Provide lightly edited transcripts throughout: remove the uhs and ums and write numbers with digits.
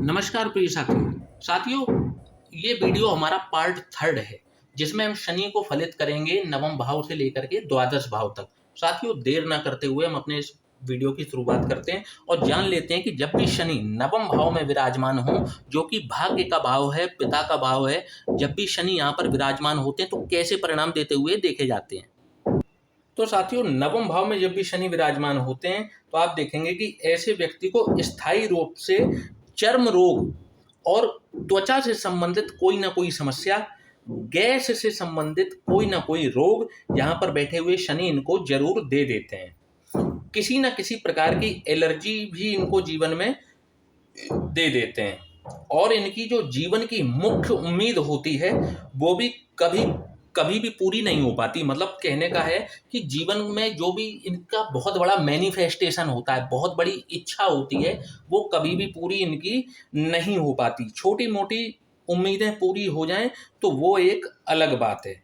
नमस्कार प्रिय साथियों, ये वीडियो हमारा पार्ट थर्ड है जिसमें हम शनि को फलित करेंगे नवम भाव से लेकर के द्वादश भाव तक। साथियों, देर ना करते हुए हम अपने इस वीडियो की शुरुआत करते हैं और जान लेते हैं कि जब भी शनि नवम भाव में विराजमान हो, जो कि भाग्य का भाव है, पिता का भाव है, जब भी शनि यहाँ पर विराजमान होते हैं तो कैसे परिणाम देते हुए देखे जाते हैं। तो साथियों, नवम भाव में जब भी शनि विराजमान होते हैं तो आप देखेंगे कि ऐसे व्यक्ति को स्थायी रूप से चर्म रोग और त्वचा से संबंधित कोई ना कोई समस्या, गैस से संबंधित कोई ना कोई रोग यहाँ पर बैठे हुए शनि इनको जरूर दे देते हैं। किसी न किसी प्रकार की एलर्जी भी इनको जीवन में दे देते हैं और इनकी जो जीवन की मुख्य उम्मीद होती है वो भी कभी कभी भी पूरी नहीं हो पाती। मतलब कहने का है कि जीवन में जो भी इनका बहुत बड़ा मैनिफेस्टेशन होता है, बहुत बड़ी इच्छा होती है, वो कभी भी पूरी इनकी नहीं हो पाती। छोटी मोटी उम्मीदें पूरी हो जाएं तो वो एक अलग बात है।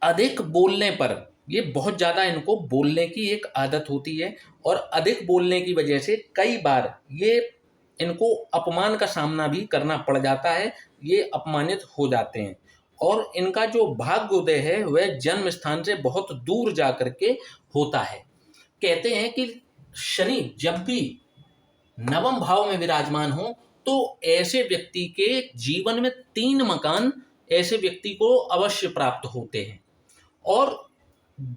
अधिक बोलने पर, ये बहुत ज़्यादा इनको बोलने की एक आदत होती है और अधिक बोलने की वजह से कई बार ये इनको अपमान का सामना भी करना पड़ जाता है। ये अपमानित हो जाते हैं और इनका जो भाग्योदय है वह जन्म स्थान से बहुत दूर जा करके होता है। कहते हैं कि शनि जब भी नवम भाव में विराजमान हो तो ऐसे व्यक्ति के जीवन में 3 मकान ऐसे व्यक्ति को अवश्य प्राप्त होते हैं और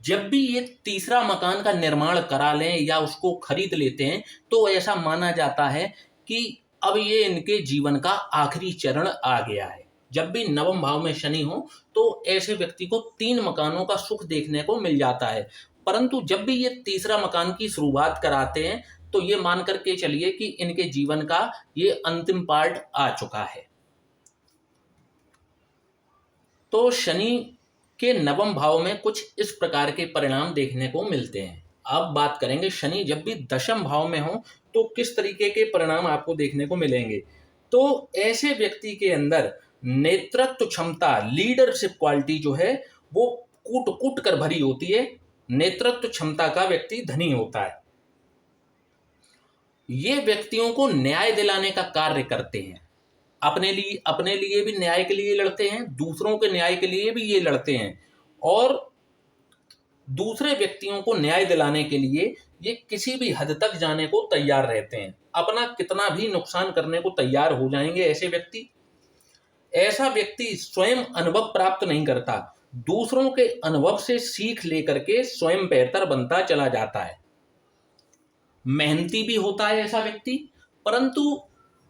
जब भी ये तीसरा मकान का निर्माण करा लें या उसको खरीद लेते हैं तो ऐसा माना जाता है कि अब ये इनके जीवन का आखिरी चरण आ गया है। जब भी नवम भाव में शनि हो तो ऐसे व्यक्ति को 3 मकानों का सुख देखने को मिल जाता है। परंतु जब भी ये तीसरा मकान की शुरुआत कराते हैं तो ये मान करके चलिए कि इनके जीवन का ये अंतिम पार्ट आ चुका है। तो शनि के नवम भाव में कुछ इस प्रकार के परिणाम देखने को मिलते हैं। अब बात करेंगे शनि जब भी दशम भाव में हो तो किस तरीके के परिणाम आपको देखने को मिलेंगे। तो ऐसे व्यक्ति के अंदर नेतृत्व क्षमता, लीडरशिप क्वालिटी जो है वो कूट कूट कर भरी होती है। नेतृत्व क्षमता का व्यक्ति धनी होता है। ये व्यक्तियों को न्याय दिलाने का कार्य करते हैं। अपने लिए भी न्याय के लिए लड़ते हैं, दूसरों के न्याय के लिए भी ये लड़ते हैं और दूसरे व्यक्तियों को न्याय दिलाने के लिए ये किसी भी हद तक जाने को तैयार रहते हैं। अपना कितना भी नुकसान करने को तैयार हो जाएंगे ऐसे व्यक्ति। ऐसा व्यक्ति स्वयं अनुभव प्राप्त नहीं करता, दूसरों के अनुभव से सीख लेकर के स्वयं बेहतर बनता चला जाता है। मेहनती भी होता है ऐसा व्यक्ति, परंतु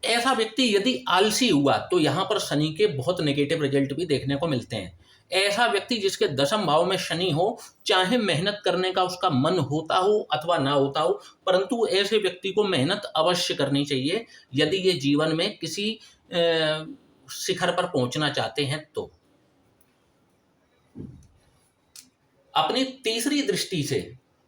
ऐसा व्यक्ति यदि आलसी हुआ तो यहाँ पर शनि के बहुत नेगेटिव रिजल्ट भी देखने को मिलते हैं। ऐसा व्यक्ति जिसके दशम भाव में शनि हो, चाहे मेहनत करने का उसका मन होता हो अथवा ना होता हो, परंतु ऐसे व्यक्ति को मेहनत अवश्य करनी चाहिए यदि ये जीवन में किसी शिखर पर पहुंचना चाहते हैं। तो अपनी तीसरी दृष्टि से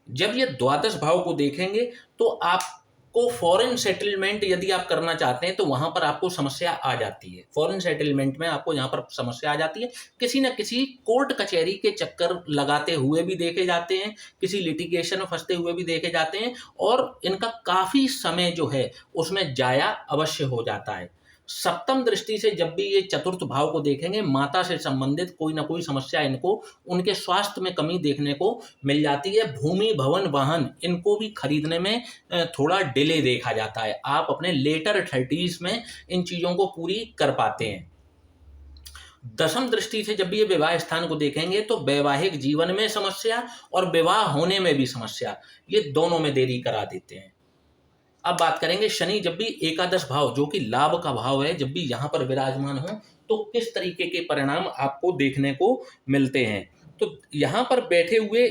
जब ये द्वादश भाव को देखेंगे तो आपको फॉरेन सेटलमेंट यदि आप करना चाहते हैं तो वहां पर आपको समस्या आ जाती है। फॉरेन सेटलमेंट में आपको यहाँ पर समस्या आ जाती है। किसी न किसी कोर्ट कचहरी के चक्कर लगाते हुए भी देखे जाते हैं, किसी लिटिगेशन में फंसते हुए भी देखे जाते हैं और इनका काफी समय जो है उसमें जाया अवश्य हो जाता है। सप्तम दृष्टि से जब भी ये चतुर्थ भाव को देखेंगे, माता से संबंधित कोई ना कोई समस्या इनको, उनके स्वास्थ्य में कमी देखने को मिल जाती है। भूमि, भवन, वाहन इनको भी खरीदने में थोड़ा डिले देखा जाता है। आप अपने लेटर 30s में इन चीजों को पूरी कर पाते हैं। दशम दृष्टि से जब भी ये विवाह स्थान को देखेंगे तो वैवाहिक जीवन में समस्या और विवाह होने में भी समस्या, ये दोनों में देरी करा देते हैं। अब बात करेंगे शनि जब भी एकादश भाव, जो कि लाभ का भाव है, जब भी यहाँ पर विराजमान हो तो किस तरीके के परिणाम आपको देखने को मिलते हैं। तो यहाँ पर बैठे हुए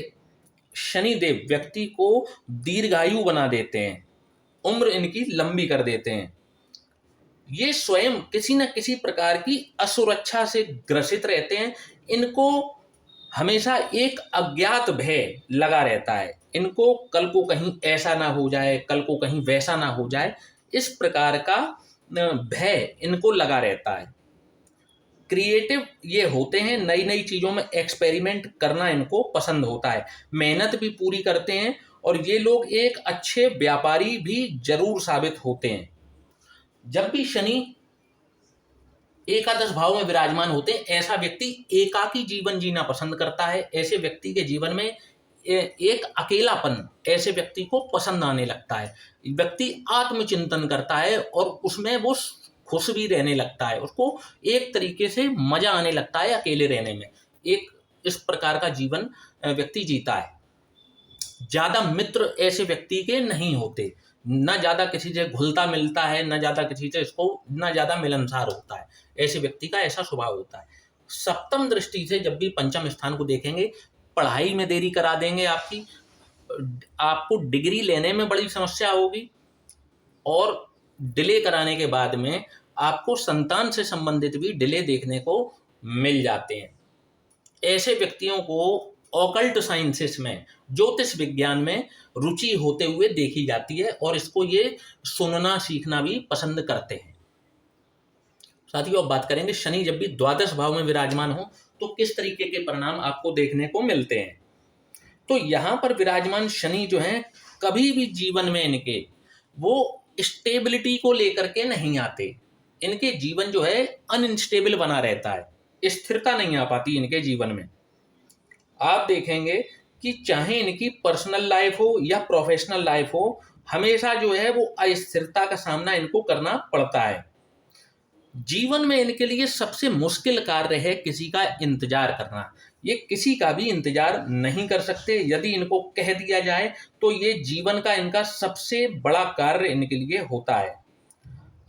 शनिदेव व्यक्ति को दीर्घायु बना देते हैं, उम्र इनकी लंबी कर देते हैं। ये स्वयं किसी न किसी प्रकार की असुरक्षा से ग्रसित रहते हैं। इनको हमेशा एक अज्ञात भय लगा रहता है। इनको कल को कहीं ऐसा ना हो जाए, कल को कहीं वैसा ना हो जाए, इस प्रकार का भय इनको लगा रहता है। क्रिएटिव ये होते हैं, नई नई चीज़ों में एक्सपेरिमेंट करना इनको पसंद होता है। मेहनत भी पूरी करते हैं और ये लोग एक अच्छे व्यापारी भी जरूर साबित होते हैं। जब भी शनि एकादश भाव में विराजमान होते हैं, ऐसा व्यक्ति एकाकी जीवन जीना पसंद करता है। ऐसे व्यक्ति के जीवन में एक अकेलापन ऐसे व्यक्ति को पसंद आने लगता है। व्यक्ति आत्मचिंतन करता है और उसमें वो खुश भी रहने लगता है, उसको एक तरीके से मजा आने लगता है अकेले रहने में। एक इस प्रकार का जीवन व्यक्ति जीता है। ज्यादा मित्र ऐसे व्यक्ति के नहीं होते, न ज्यादा किसी से घुलता मिलता है, न ज्यादा किसी से इसको न ज्यादा मिलनसार होता है। ऐसे व्यक्ति का ऐसा स्वभाव होता है। सप्तम दृष्टि से जब भी पंचम स्थान को देखेंगे, पढ़ाई में देरी करा देंगे आपकी, आपको डिग्री लेने में बड़ी समस्या होगी और डिले कराने के बाद में आपको संतान से संबंधित भी डिले देखने को मिल जाते हैं। ऐसे व्यक्तियों को ऑकल्ट साइंसेस में, ज्योतिष विज्ञान में रुचि होते हुए देखी जाती है और इसको ये सुनना सीखना भी पसंद करते हैं। साथियों, अब बात करेंगे शनि जब भी द्वादश भाव में विराजमान हो तो किस तरीके के परिणाम आपको देखने को मिलते हैं। तो यहाँ पर विराजमान शनि जो है, कभी भी जीवन में इनके वो स्टेबिलिटी को लेकर के नहीं आते। इनके जीवन जो है अनस्टेबल बना रहता है, स्थिरता नहीं आ पाती इनके जीवन में। आप देखेंगे कि चाहे इनकी पर्सनल लाइफ हो या प्रोफेशनल लाइफ हो, हमेशा जो है वो अस्थिरता का सामना इनको करना पड़ता है। जीवन में इनके लिए सबसे मुश्किल कार्य है किसी का इंतजार करना। ये किसी का भी इंतजार नहीं कर सकते। यदि इनको कह दिया जाए तो ये जीवन का इनका सबसे बड़ा कार्य इनके लिए होता है।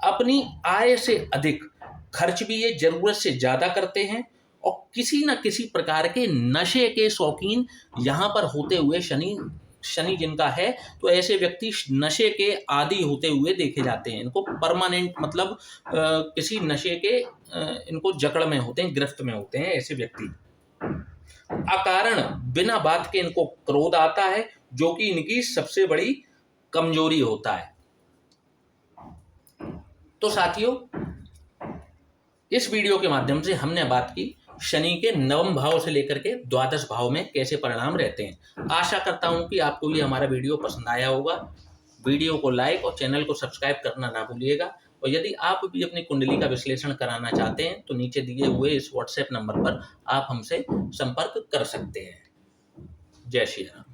अपनी आय से अधिक खर्च भी ये जरूरत से ज्यादा करते हैं और किसी न किसी प्रकार के नशे के शौकीन यहाँ पर होते हुए शनि जिनका है, तो ऐसे व्यक्ति नशे के आदी होते हुए देखे जाते हैं। इनको परमानेंट मतलब किसी नशे के इनको जकड़ में होते हैं, गिरफ्त में होते हैं ऐसे व्यक्ति। अकारण बिना बात के इनको क्रोध आता है, जो कि इनकी सबसे बड़ी कमजोरी होता है। तो साथियों, इस वीडियो के माध्यम से हमने बात की शनि के नवम भाव से लेकर के द्वादश भाव में कैसे परिणाम रहते हैं। आशा करता हूं कि आपको ये हमारा वीडियो पसंद आया होगा। वीडियो को लाइक और चैनल को सब्सक्राइब करना ना भूलिएगा। और यदि आप भी अपनी कुंडली का विश्लेषण कराना चाहते हैं तो नीचे दिए हुए इस व्हाट्सएप नंबर पर आप हमसे संपर्क कर सकते हैं। जय श्री राम।